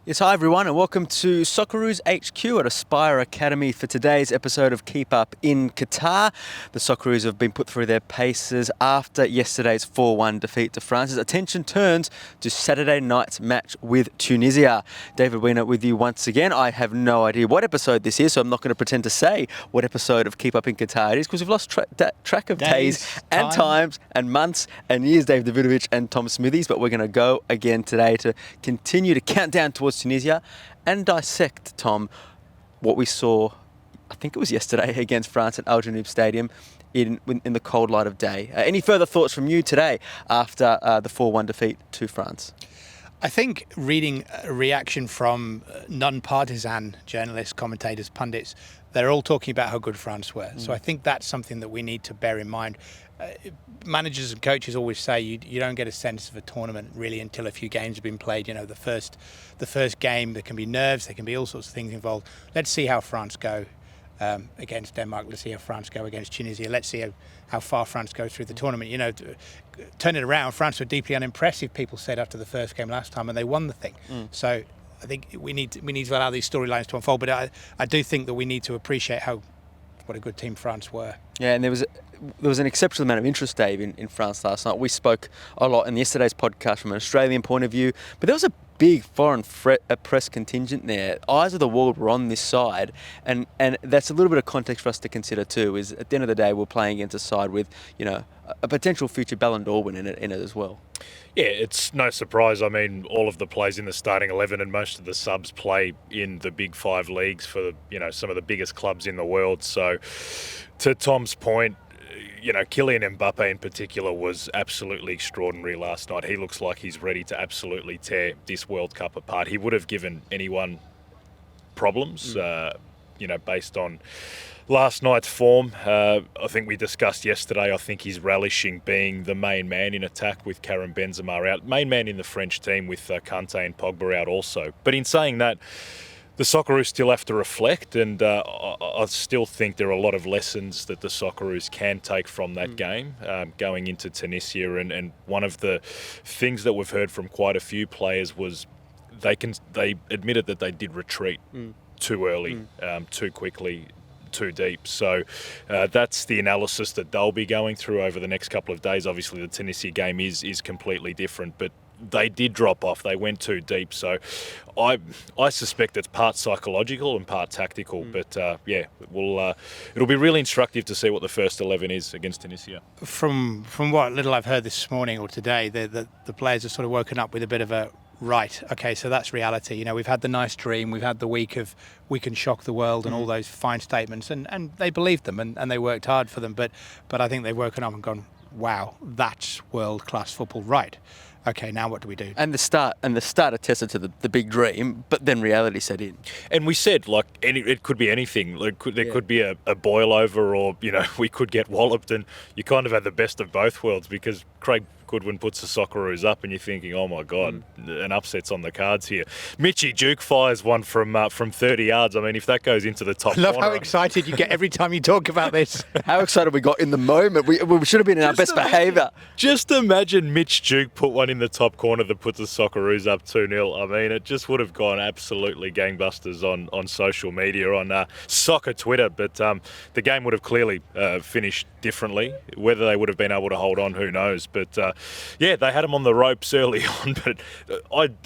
Yes, hi everyone, and welcome to Socceroos HQ at Aspire Academy for today's episode of KEEPUP in Qatar. The Socceroos have been put through their paces after yesterday's 4-1 defeat to France. As attention turns to Saturday night's match with Tunisia. David Weiner with you once again. I have no idea what episode this is, so I'm not going to pretend to say what episode of KEEPUP in Qatar it is, because we've lost track of days and times and months and years. Dave Davutovic and Tom Smithies, but we're going to go again today to continue to count down towards Tunisia and dissect, Tom, what we saw, I think it was yesterday, against France at Al Janoub Stadium in the cold light of day. Any further thoughts from you today after the 4-1 defeat to France? I think reading a reaction from non-partisan journalists, commentators, pundits, they're all talking about how good France were. So I think that's something that we need to bear in mind. Managers and coaches always say you don't get a sense of a tournament really until a few games have been played. You know, the first game, there can be nerves, there can be all sorts of things involved. Let's see how France go against Denmark. Let's see how France go against Tunisia. Let's see how far France goes through the tournament. You know, turn it around. France were deeply unimpressive, people said after the first game last time, and they won the thing. So I think we need to allow these storylines to unfold. But I do think that we need to appreciate what a good team France were. Yeah, and there was an exceptional amount of interest, Dave, in France last night. We spoke a lot in yesterday's podcast from an Australian point of view, but there was a big foreign press contingent there. Eyes of the world were on this side, and that's a little bit of context for us to consider too, is at the end of the day we're playing against a side with, you know, a potential future Ballon d'Or win in it as well. Yeah, it's no surprise. I mean, all of the players in the starting 11 and most of the subs play in the big five leagues for, you know, some of the biggest clubs in the world. So to Tom's point, you know, Kylian Mbappe in particular was absolutely extraordinary last night. He looks like he's ready to absolutely tear this World Cup apart. He would have given anyone problems, you know, based on last night's form. I think we discussed yesterday, I think he's relishing being the main man in attack with Karim Benzema out. Main man in the French team with Kante and Pogba out also. But in saying that, the Socceroos still have to reflect, and I still think there are a lot of lessons that the Socceroos can take from that game going into Tunisia. And one of the things that we've heard from quite a few players was they admitted that they did retreat too early, too quickly, too deep. So that's the analysis that they'll be going through over the next couple of days. Obviously, the Tunisia game is completely different, but they did drop off. They went too deep. So I suspect it's part psychological and part tactical. But yeah, it'll be really instructive to see what the first 11 is against Tunisia. From what little I've heard this morning or today, the players have sort of woken up with a bit of a right. Okay, so that's reality. You know, we've had the nice dream, we've had the week of we can shock the world and all those fine statements, and they believed them and they worked hard for them. But I think they've woken up and gone, wow, that's world class football, right? Okay, now what do we do? And the start attested to the big dream, but then reality set in. And we said, like, it could be anything. There could be a boil over, or, you know, we could get walloped, and you kind of had the best of both worlds, because Craig Goodwin puts the Socceroos up and you're thinking, oh my God, an upset's on the cards here. Mitchy Duke fires one from 30 yards. I mean, if that goes into the top corner. I love how excited you get every time you talk about this. How excited we got in the moment. We should have been in our best behaviour. Just imagine Mitch Duke put one in the top corner that puts the Socceroos up 2-0. I mean, it just would have gone absolutely gangbusters on social media, on soccer Twitter. But the game would have clearly finished differently. Whether they would have been able to hold on, who knows. But yeah, they had them on the ropes early on, but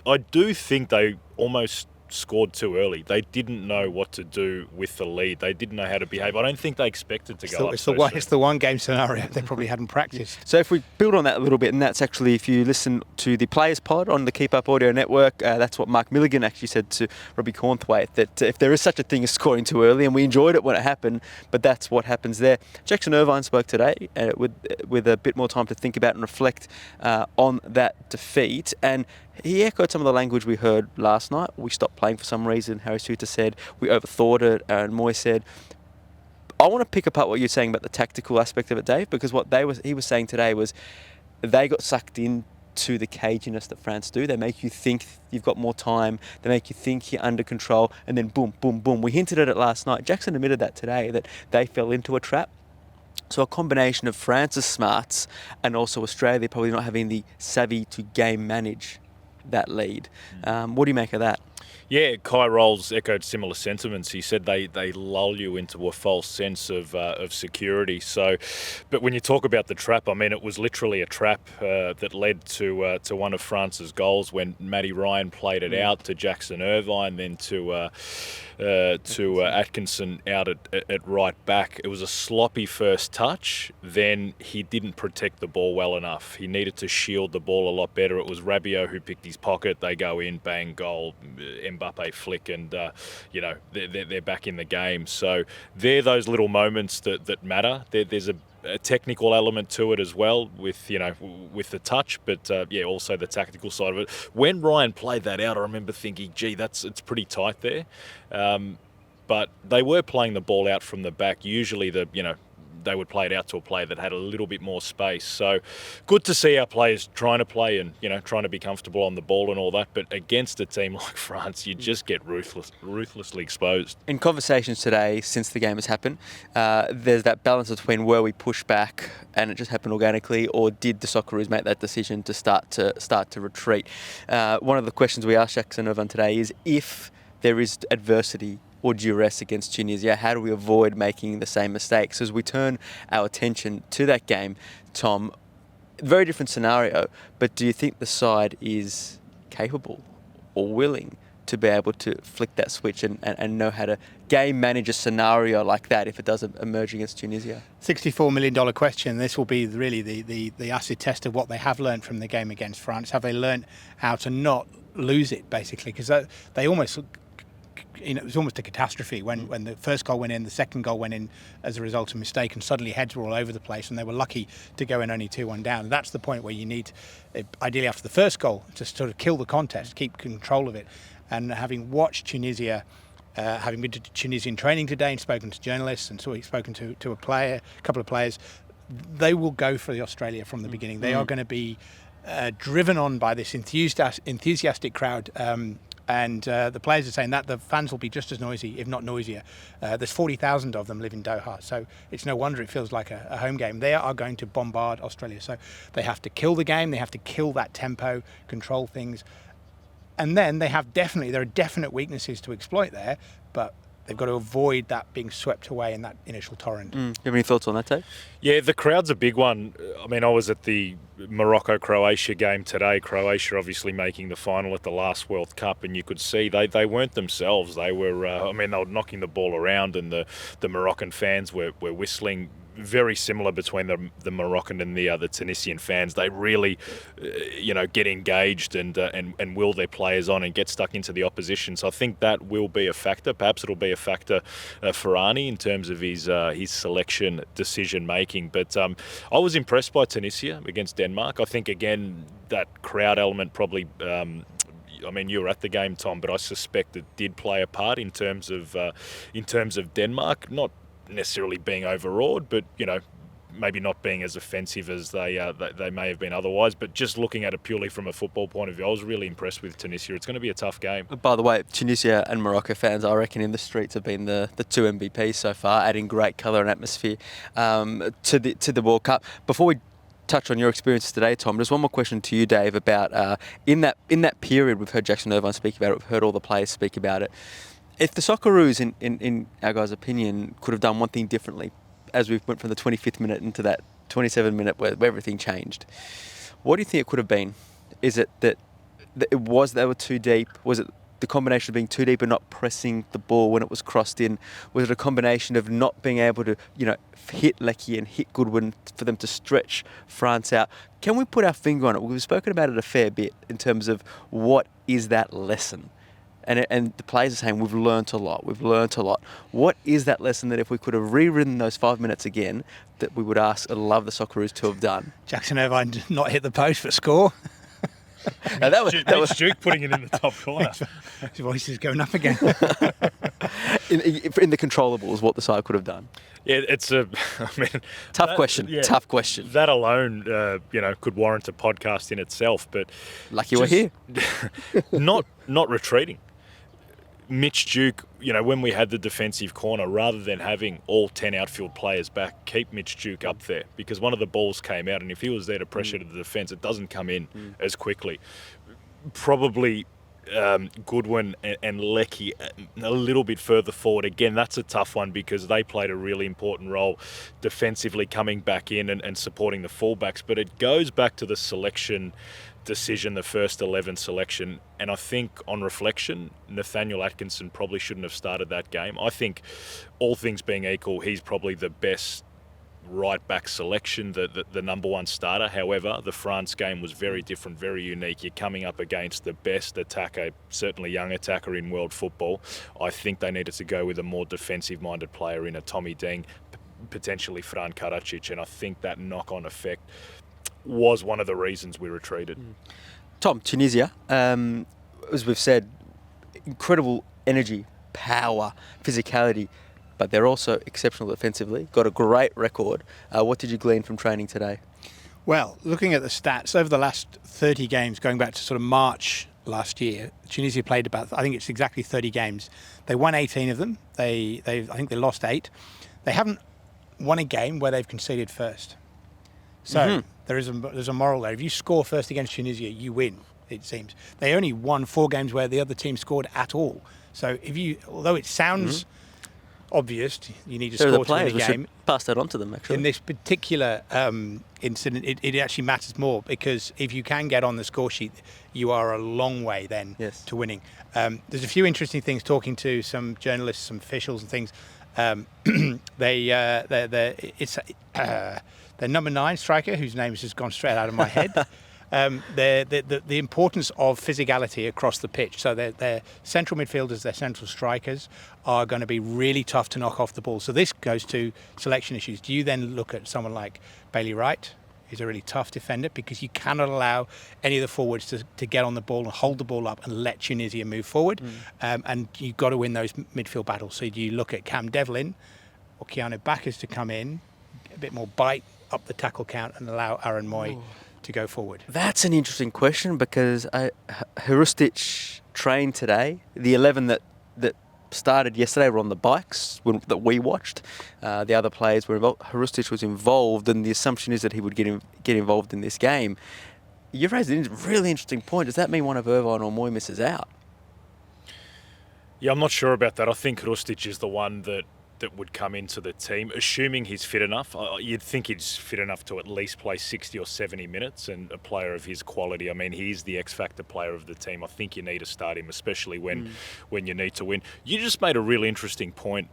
I do think they almost scored too early. They didn't know what to do with the lead. They didn't know how to behave. I don't think they expected to go up so soon. It's the one game scenario they probably hadn't practiced. So if we build on that a little bit, and that's actually, if you listen to the Players Pod on the KEEPUP Audio Network, that's what Mark Milligan actually said to Robbie Cornthwaite, that if there is such a thing as scoring too early, and we enjoyed it when it happened, but that's what happens there. Jackson Irvine spoke today with a bit more time to think about and reflect on that defeat, and he echoed some of the language we heard last night. We stopped playing for some reason. Harry Suter said we overthought it, and Moy said, I want to pick apart what you're saying about the tactical aspect of it, Dave, because what he was saying today was they got sucked into the caginess that France do. They make you think you've got more time. They make you think you're under control, and then boom, boom, boom. We hinted at it last night. Jackson admitted that today, that they fell into a trap. So a combination of France's smarts and also Australia probably not having the savvy to game manage that lead. What do you make of that? Yeah, Kai Rolls echoed similar sentiments. He said they lull you into a false sense of security. So, but when you talk about the trap, I mean, it was literally a trap that led to one of France's goals when Matty Ryan played it out to Jackson Irvine, then to Atkinson out at right back. It was a sloppy first touch. Then he didn't protect the ball well enough. He needed to shield the ball a lot better. It was Rabiot who picked his pocket. They go in, bang, goal, Mbappe flick, and they're back in the game. So they're those little moments that matter. There's a technical element to it as well with the touch, but also the tactical side of it. When Ryan played that out, I remember thinking, gee, it's pretty tight there. But they were playing the ball out from the back. Usually they would play it out to a player that had a little bit more space. So good to see our players trying to play and trying to be comfortable on the ball and all that. But against a team like France, you just get ruthlessly exposed. In conversations today, since the game has happened, there's that balance between were we pushed back and it just happened organically, or did the Socceroos make that decision to start to retreat? One of the questions we asked Jackson Irvine today is, if there is adversity or duress against Tunisia, how do we avoid making the same mistakes? As we turn our attention to that game, Tom, very different scenario, but do you think the side is capable or willing to be able to flick that switch and know how to game manage a scenario like that if it does emerge against Tunisia? $64 million question. This will be really the acid test of what they have learned from the game against France. Have they learned how to not lose it, basically? Because they almost... it was almost a catastrophe when the first goal went in, the second goal went in as a result of mistake, and suddenly heads were all over the place, and they were lucky to go in only 2-1 down. And that's the point where you need, ideally after the first goal, to sort of kill the contest, keep control of it. And having watched Tunisia, having been to Tunisian training today and spoken to journalists and spoken to a couple of players, they will go for Australia from the beginning. They are going to be driven on by this enthusiastic crowd. And the players are saying that the fans will be just as noisy, if not noisier. There's 40,000 of them live in Doha, so it's no wonder it feels like a home game. They are going to bombard Australia, so they have to kill the game, they have to kill that tempo, control things. And then there are definite weaknesses to exploit there, but they've got to avoid that being swept away in that initial torrent. You have any thoughts on that, Dave? Yeah, the crowd's a big one. I mean, I was at the Morocco-Croatia game today. Croatia obviously making the final at the last World Cup, and you could see they weren't themselves. They were, they were knocking the ball around, and the Moroccan fans were whistling. Very similar between the Moroccan and the Tunisian fans. They really, get engaged and will their players on and get stuck into the opposition. So I think that will be a factor. Perhaps it'll be a factor for Arnie in terms of his selection decision making. But I was impressed by Tunisia against Denmark. I think again that crowd element probably. I mean, you were at the game, Tom, but I suspect it did play a part in terms of Denmark. Not necessarily being overawed, but maybe not being as offensive as they may have been otherwise. But just looking at it purely from a football point of view, I was really impressed with Tunisia. It's going to be a tough game. By the way, Tunisia and Morocco fans, I reckon, in the streets have been the two MVPs so far, adding great colour and atmosphere to the World Cup. Before we touch on your experiences today, Tom, just one more question to you, Dave, about in that period we've heard Jackson Irvine speak about it, we've heard all the players speak about it. If the Socceroos, in our guys' opinion, could have done one thing differently, as we went from the 25th minute into that 27th minute where everything changed, what do you think it could have been? Is it that they were too deep? Was it the combination of being too deep and not pressing the ball when it was crossed in? Was it a combination of not being able to, hit Leckie and hit Goodwin for them to stretch France out? Can we put our finger on it? We've spoken about it a fair bit in terms of what is that lesson? And the players are saying, we've learnt a lot. What is that lesson that if we could have rewritten those 5 minutes again, that we would love the Socceroos to have done? Jackson Irvine did not hit the post for score. Now that was Duke putting it in the top corner. His voice is going up again. in the controllables, what the side could have done. Yeah, it's tough question. That alone, could warrant a podcast in itself. But lucky we're here. not retreating. Mitch Duke, when we had the defensive corner, rather than having all 10 outfield players back, keep Mitch Duke up there, because one of the balls came out, and if he was there to pressure to the defence, it doesn't come in as quickly. Probably Goodwin and Leckie a little bit further forward. Again, that's a tough one because they played a really important role defensively coming back in and supporting the fullbacks. But it goes back to the selection decision, the first 11 selection. And I think on reflection, Nathaniel Atkinson probably shouldn't have started that game. I think all things being equal, he's probably the best right back selection, the number one starter. However, the France game was very different, very unique. You're coming up against the best attacker, certainly young attacker in world football. I think they needed to go with a more defensive minded player in a Tommy Deng, potentially Fran Karacic, and I think that knock-on effect was one of the reasons we retreated. Tom, Tunisia, as we've said, incredible energy, power, physicality, but they're also exceptional defensively, got a great record. What did you glean from training today? Well, looking at the stats, over the last 30 games, going back to sort of March last year, Tunisia played about, I think it's exactly 30 games. They won 18 of them. I think they lost 8. They haven't won a game where they've conceded first. So there's a moral there. If you score first against Tunisia, you win, it seems. They only won 4 games where the other team scored at all. So although it sounds obvious, you need to score to win a game. Pass that on to them, actually. In this particular incident, it actually matters more because if you can get on the score sheet, you are a long way then to winning. There's a few interesting things talking to some journalists, some officials and things. Their number 9 striker, whose name has just gone straight out of my head. The importance of physicality across the pitch. So their central midfielders, their central strikers are going to be really tough to knock off the ball. So this goes to selection issues. Do you then look at someone like Bailey Wright, who's a really tough defender, because you cannot allow any of the forwards to get on the ball and hold the ball up and let Tunisia move forward. And you've got to win those midfield battles. So do you look at Cam Devlin or Keanu Bacchus to come in, a bit more bite up the tackle count and allow Aaron Moy to go forward? That's an interesting question because Hrustic trained today. The 11 that started yesterday were on the bikes that we watched. The other players were involved. Hrustic was involved, and the assumption is that he would get involved in this game. You've raised a really interesting point. Does that mean one of Irvine or Moy misses out? Yeah, I'm not sure about that. I think Hrustic is the one that would come into the team, assuming he's fit enough. You'd think he's fit enough to at least play 60 or 70 minutes, and a player of his quality, I mean, he's the X-factor player of the team. I think you need to start him, especially when you need to win. You just made a really interesting point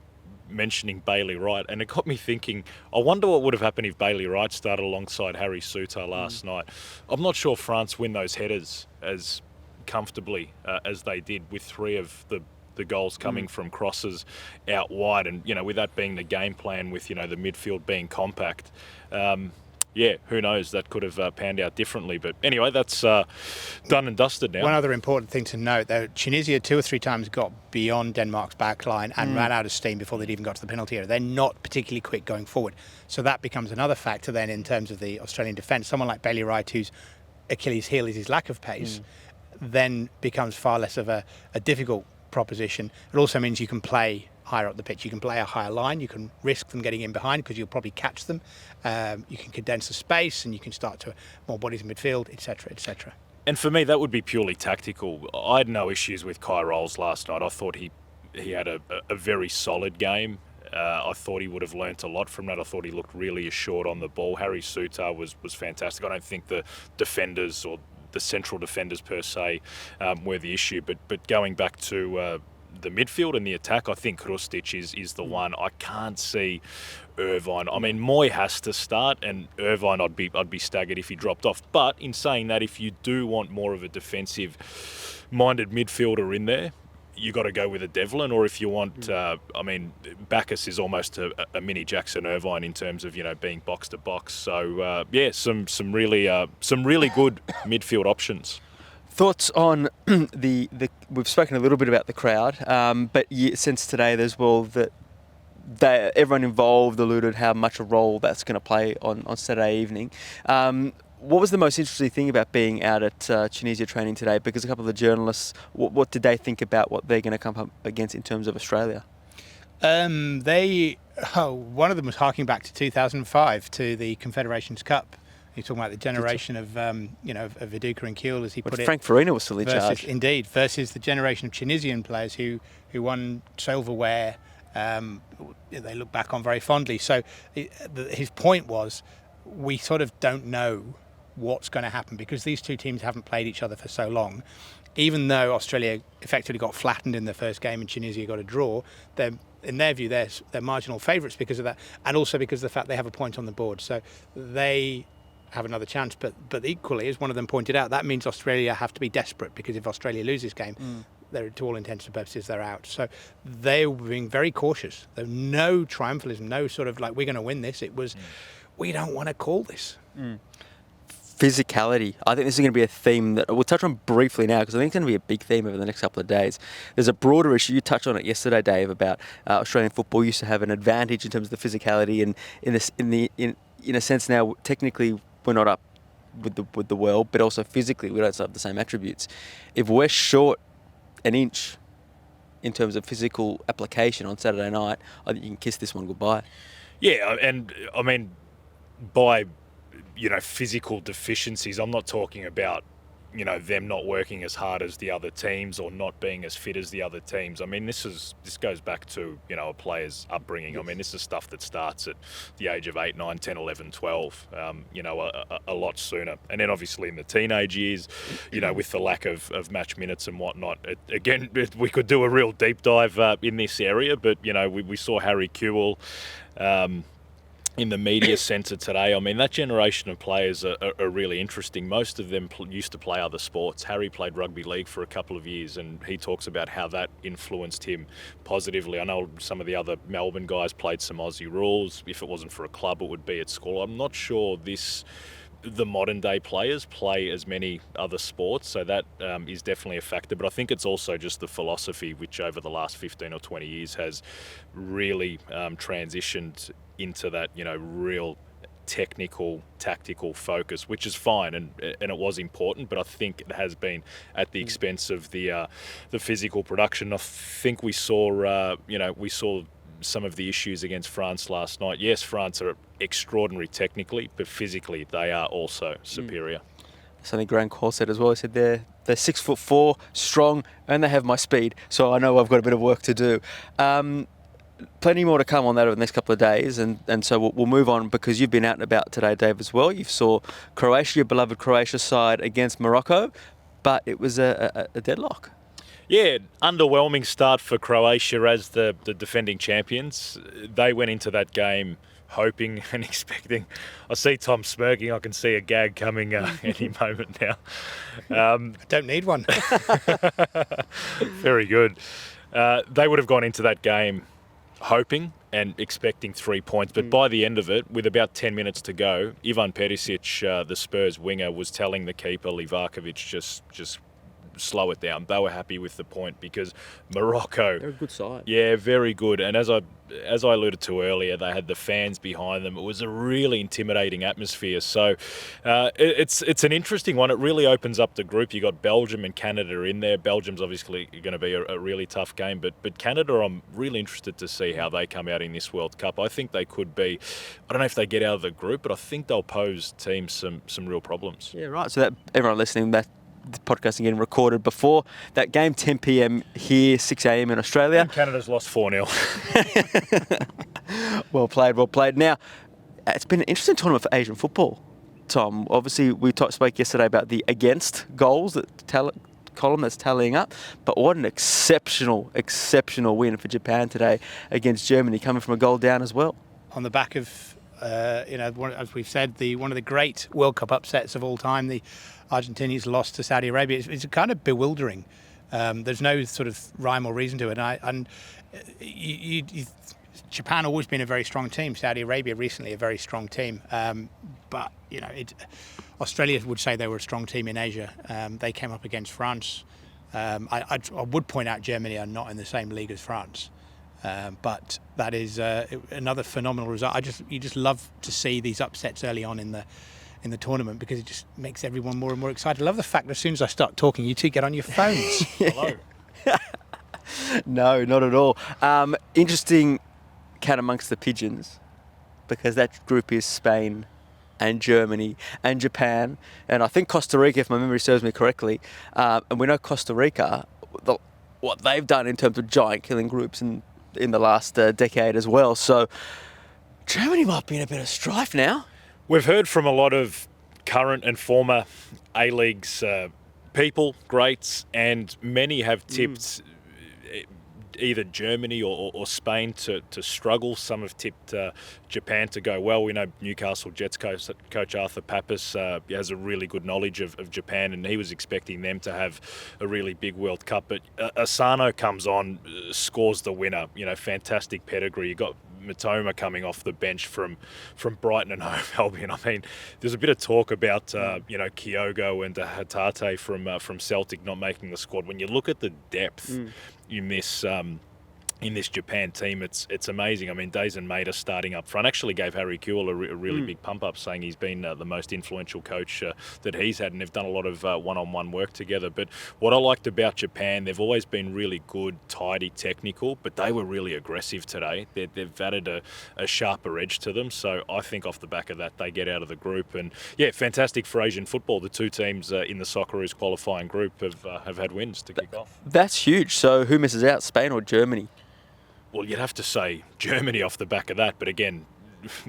mentioning Bailey Wright, and it got me thinking, I wonder what would have happened if Bailey Wright started alongside Harry Souttar last night. I'm not sure France win those headers as comfortably as they did, with 3 of the goals coming from crosses out wide, and with that being the game plan, with the midfield being compact, who knows, that could have panned out differently. But anyway, that's done and dusted now. One other important thing to note, though, Tunisia 2 or 3 times got beyond Denmark's back line and ran out of steam before they'd even got to the penalty area. They're not particularly quick going forward, so that becomes another factor then in terms of the Australian defence. Someone like Bailey Wright, whose Achilles heel is his lack of pace, then becomes far less of a difficult proposition. It also means you can play higher up the pitch. You can play a higher line. You can risk them getting in behind because you'll probably catch them. You can condense the space and you can start to more bodies in midfield, etc., etc. And for me, that would be purely tactical. I had no issues with Kai Rolls last night. I thought he had a very solid game. I thought he would have learnt a lot from that. I thought he looked really assured on the ball. Harry Souttar was fantastic. I don't think the defenders or the central defenders per se were the issue, but going back to the midfield and the attack, I think Hrustic is the one. I can't see Irvine. I mean, Moy has to start, and Irvine I'd be staggered if he dropped off. But in saying that, if you do want more of a defensive minded midfielder in there, you got to go with a Devlin, or if you want, Bacchus is almost a mini Jackson Irvine in terms of being box to box. So some really good midfield options. Thoughts on we've spoken a little bit about the crowd, but since today as well that everyone involved alluded how much a role that's going to play on Saturday evening. What was the most interesting thing about being out at Tunisia training today? Because a couple of the journalists, what did they think about what they're going to come up against in terms of Australia? One of them was harking back to 2005 to the Confederations Cup You're talking about the generation of of Viduka and Kiel, as he put it. Frank Farina was still in charge. Indeed, versus the generation of Tunisian players who won silverware. They look back on very fondly. So his point was, we sort of don't know what's going to happen because these two teams haven't played each other for so long. Even though Australia effectively got flattened in the first game and Tunisia got a draw, in their view, they're marginal favourites because of that, and also because of the fact they have a point on the board. So they have another chance. But equally, as one of them pointed out, that means Australia have to be desperate, because if Australia lose this game, they're, to all intents and purposes, they're out. So they were being very cautious. There was no triumphalism, no sort of like, we're going to win this. It was, we don't want to call this. Physicality. I think this is going to be a theme that we'll touch on briefly now, because I think it's going to be a big theme over the next couple of days. There's a broader issue. You touched on it yesterday, Dave, about Australian football used to have an advantage in terms of the physicality, and in a sense now, technically, we're not up with the world, but also physically we don't have the same attributes. If we're short an inch in terms of physical application on Saturday night, I think you can kiss this one goodbye. Yeah, and I mean, by physical deficiencies, I'm not talking about them not working as hard as the other teams or not being as fit as the other teams. I mean, this goes back to a player's upbringing. I mean, this is stuff that starts at the age of 8, 9, 10, 11, 12, a lot sooner. And then obviously in the teenage years, with the lack of match minutes and whatnot, we could do a real deep dive in this area, but we saw Harry Kewell in the media centre today. I mean, that generation of players are really interesting. Most of them used to play other sports. Harry played rugby league for a couple of years, and he talks about how that influenced him positively. I know some of the other Melbourne guys played some Aussie rules. If it wasn't for a club, it would be at school. I'm not sure the modern day players play as many other sports, so that is definitely a factor. But I think it's also just the philosophy, which over the last 15 or 20 years has really transitioned into that real technical, tactical focus, which is fine, and it was important, but I think it has been at the expense of the physical production. I think we saw some of the issues against France last night. Yes, France are extraordinary technically, but physically they are also superior. Something Graham Cole said as well. He said they're 6'4", strong, and they have my speed. So I know I've got a bit of work to do. Plenty more to come on that over the next couple of days, and so we'll move on, because you've been out and about today, Dave, as well. You saw Croatia, your beloved Croatia side, against Morocco, but it was a deadlock. Yeah, underwhelming start for Croatia as the defending champions. They went into that game hoping and expecting. I see Tom smirking. I can see a gag coming any moment now. I don't need one. Very good. They would have gone into that game hoping and expecting 3 points, but by the end of it, with about 10 minutes to go, Ivan Perisic, the Spurs winger, was telling the keeper Livakovic just slow it down. They were happy with the point, because Morocco, They're a good side. Yeah, very good. And as I alluded to earlier, they had the fans behind them. It was a really intimidating atmosphere. So it's an interesting one. It really opens up the group. You got Belgium and Canada in there. Belgium's obviously going to be a really tough game, but Canada, I'm really interested to see how they come out in this World Cup. I think they could be, I don't know if they get out of the group, but I think they'll pose teams some real problems. Yeah, right. So that everyone listening, that the podcast getting recorded before that game, 10 p.m. here, 6 a.m. in Australia. And Canada's lost 4-0. Well played. Now, it's been an interesting tournament for Asian football, Tom. Obviously, we spoke yesterday about the against goals, column that's tallying up, but what an exceptional win for Japan today against Germany, coming from a goal down as well. On the back of, as we've said, one of the great World Cup upsets of all time, the Argentinians lost to Saudi Arabia. It's kind of bewildering. There's no sort of rhyme or reason to it. Japan always been a very strong team. Saudi Arabia recently a very strong team. But Australia would say they were a strong team in Asia. They came up against France. I would point out Germany are not in the same league as France. But that is another phenomenal result. You just love to see these upsets early on in the tournament, because it just makes everyone more and more excited. I love the fact that as soon as I start talking, you two get on your phones. Hello. No, not at all. Interesting cat amongst the pigeons, because that group is Spain, and Germany and Japan, and I think Costa Rica, if my memory serves me correctly. And we know Costa Rica, what they've done in terms of giant killing groups in the last decade as well. So Germany might be in a bit of strife now. We've heard from a lot of current and former A-Leagues people, greats, and many have tipped either Germany or Spain to struggle. Some have tipped Japan to go well. We know Newcastle Jets coach Arthur Papas has a really good knowledge of Japan, and he was expecting them to have a really big World Cup. But Asano comes on, scores the winner. Fantastic pedigree. You got Matoma coming off the bench from Brighton and Hove Albion. I mean, there's a bit of talk about Kyogo and Hatate from Celtic not making the squad. When you look at the depth in this Japan team, it's amazing. I mean, Daisen Maeda starting up front actually gave Harry Kewell a really big pump up, saying he's been the most influential coach that he's had, and they've done a lot of one-on-one work together. But what I liked about Japan, they've always been really good, tidy, technical, but they were really aggressive today. They've added a sharper edge to them, so I think off the back of that, they get out of the group. And yeah, fantastic for Asian football. The two teams in the Socceroos qualifying group have had wins to kick off. That's huge. So who misses out, Spain or Germany? Well, you'd have to say Germany off the back of that, but again,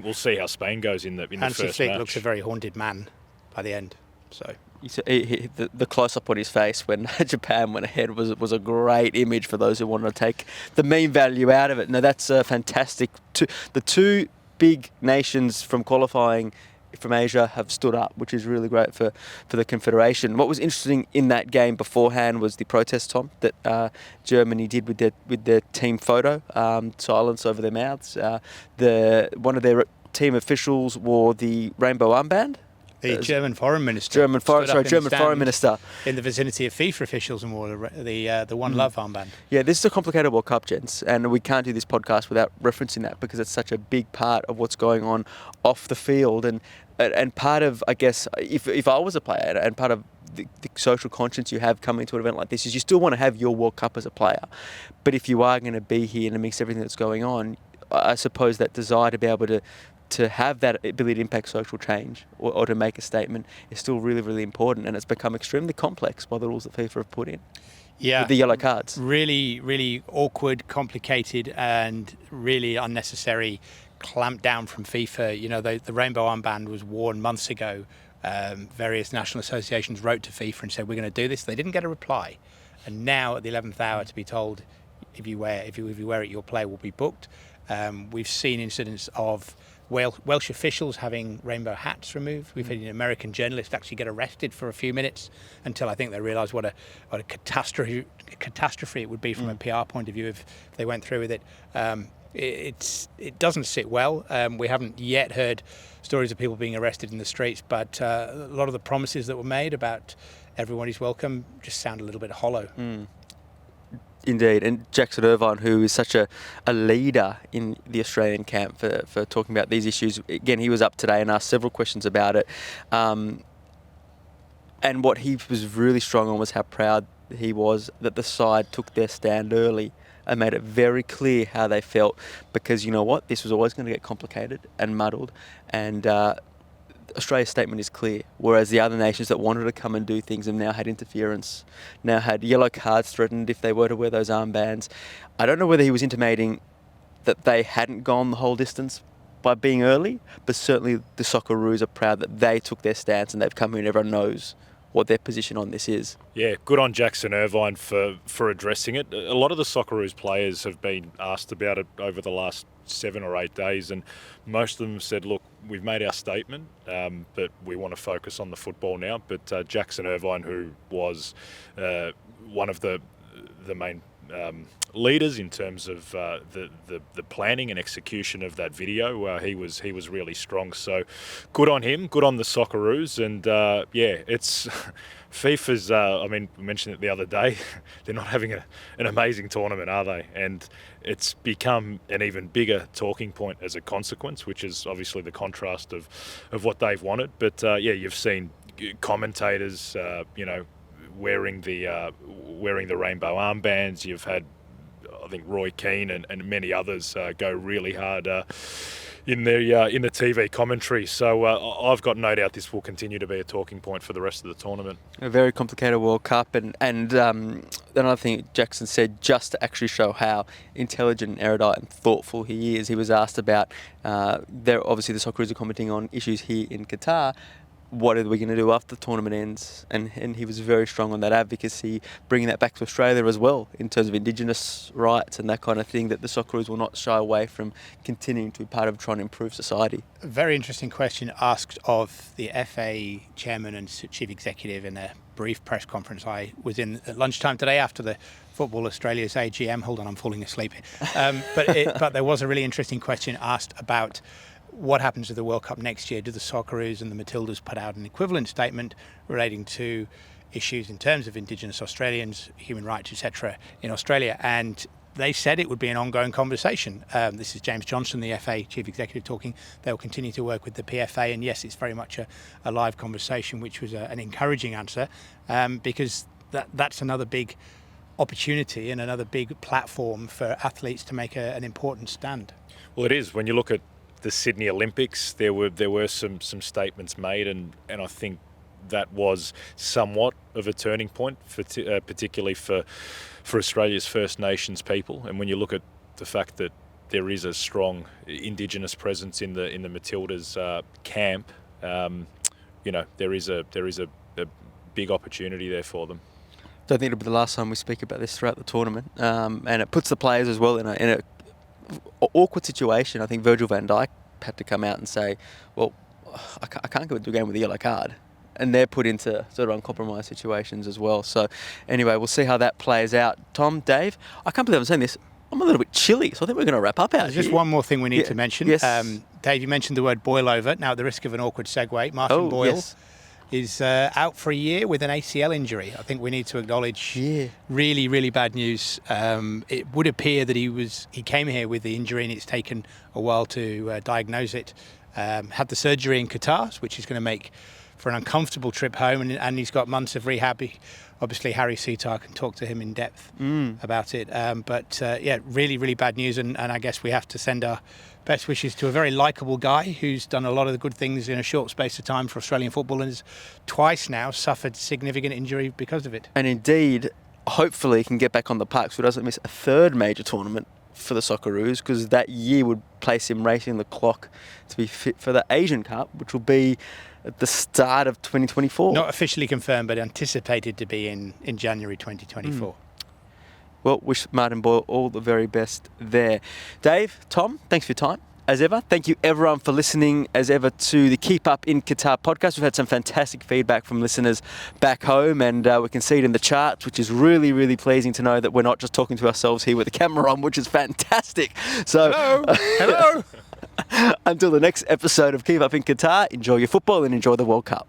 we'll see how Spain goes in the first match. Looks a very haunted man by the end. So the close-up on his face when Japan went ahead was a great image for those who wanted to take the meme value out of it. No, that's fantastic. The two big nations from qualifying from Asia have stood up, which is really great for the Confederation. What was interesting in that game beforehand was the protest, Tom, that Germany did with their team photo, silence over their mouths. One of their team officials wore the rainbow armband. The German foreign minister. German foreign minister. In the vicinity of FIFA officials and wore the One Love armband. Yeah, this is a complicated World Cup, gents, and we can't do this podcast without referencing that because it's such a big part of what's going on off the field. And part of, I guess, if I was a player, and part of the social conscience you have coming to an event like this is you still want to have your World Cup as a player. But if you are going to be here and amidst everything that's going on, I suppose that desire to be able to have that ability to impact social change or to make a statement is still really, really important. And it's become extremely complex by the rules that FIFA have put in. Yeah. With the yellow cards. Really, really awkward, complicated, and really unnecessary clamp down from FIFA. The rainbow armband was worn months ago. Various national associations wrote to FIFA and said, we're going to do this. They didn't get a reply. And now at the 11th hour to be told, if you wear it, your play will be booked. We've seen incidents of Welsh officials having rainbow hats removed. We've had an American journalist actually get arrested for a few minutes until I think they realised what a catastrophe it would be from a PR point of view if they went through with it. It doesn't sit well. We haven't yet heard stories of people being arrested in the streets, but a lot of the promises that were made about everyone is welcome just sound a little bit hollow. Indeed, and Jackson Irvine, who is such a leader in the Australian camp for talking about these issues. Again, he was up today and asked several questions about it. And what he was really strong on was how proud he was that the side took their stand early and made it very clear how they felt, because you know what, this was always going to get complicated and muddled, and Australia's statement is clear, whereas the other nations that wanted to come and do things have now had interference, now had yellow cards threatened if they were to wear those armbands. I don't know whether he was intimating that they hadn't gone the whole distance by being early, but certainly the Socceroos are proud that they took their stance and they've come here and everyone knows what their position on this is. Yeah, good on Jackson Irvine for addressing it. A lot of the Socceroos players have been asked about it over the last 7 or 8 days, and most of them said, look, we've made our statement, but we want to focus on the football now. But Jackson Irvine, who was one of the main leaders in terms of the planning and execution of that video, he was really strong. So good on him, good on the Socceroos, and it's FIFA's. I mean, we mentioned it the other day. They're not having an amazing tournament, are they? And it's become an even bigger talking point as a consequence, which is obviously the contrast of what they've wanted. But you've seen commentators, wearing the rainbow armbands. You've had, I think, Roy Keane and many others go really hard in the TV commentary. So I've got no doubt this will continue to be a talking point for the rest of the tournament. A very complicated World Cup, and another thing Jackson said, just to actually show how intelligent, erudite and thoughtful he is, he was asked about, obviously the Socceroos are commenting on issues here in Qatar. What are we going to do after the tournament ends? And he was very strong on that advocacy, bringing that back to Australia as well, in terms of Indigenous rights and that kind of thing, that the Socceroos will not shy away from continuing to be part of trying to improve society. A very interesting question asked of the FA chairman and chief executive in a brief press conference I was in at lunchtime today after the Football Australia's AGM. Hold on, I'm falling asleep. But there was a really interesting question asked about what happens to the World Cup next year. Do the Socceroos and the Matildas put out an equivalent statement relating to issues in terms of Indigenous Australians, human rights, etc. in Australia? And they said it would be an ongoing conversation. This is James Johnson, the FA Chief Executive, talking. They'll continue to work with the PFA, and yes, it's very much a live conversation, which was an encouraging answer, because that's another big opportunity and another big platform for athletes to make an important stand. Well, it is. When you look at the Sydney Olympics, there were some statements made, and I think that was somewhat of a turning point, particularly for Australia's First Nations people. And when you look at the fact that there is a strong Indigenous presence in the Matildas camp, there is a big opportunity there for them. I don't think it'll be the last time we speak about this throughout the tournament, and it puts the players as well in a awkward situation. I think Virgil van Dijk had to come out and say, well, I can't go into a game with a yellow card. And they're put into sort of uncompromised situations as well. So anyway, we'll see how that plays out. Tom, Dave, I can't believe I'm saying this. I'm a little bit chilly, so I think we're going to wrap up out There's here. just one more thing we need to mention. Yes. Dave, you mentioned the word boil over. Now, at the risk of an awkward segue, Martin Boyle. Yes. Is out for a year with an ACL injury. I think we need to acknowledge really, really bad news. It would appear that he came here with the injury, and it's taken a while to diagnose it. Had the surgery in Qatar, which is going to make for an uncomfortable trip home, and he's got months of rehab. Obviously, Harry Sutar can talk to him in depth about it. But really, really bad news, and I guess we have to send our best wishes to a very likeable guy who's done a lot of the good things in a short space of time for Australian football, and has twice now suffered significant injury because of it. And indeed, hopefully he can get back on the park so he doesn't miss a third major tournament for the Socceroos, because that year would place him racing the clock to be fit for the Asian Cup, which will be at the start of 2024. Not officially confirmed, but anticipated to be in January 2024. Well, wish Martin Boyle all the very best there. Dave, Tom, thanks for your time. As ever, thank you everyone for listening as ever to the Keep Up in Qatar podcast. We've had some fantastic feedback from listeners back home, and we can see it in the charts, which is really, really pleasing to know that we're not just talking to ourselves here with the camera on, which is fantastic. So, hello. Until the next episode of Keep Up in Qatar, enjoy your football and enjoy the World Cup.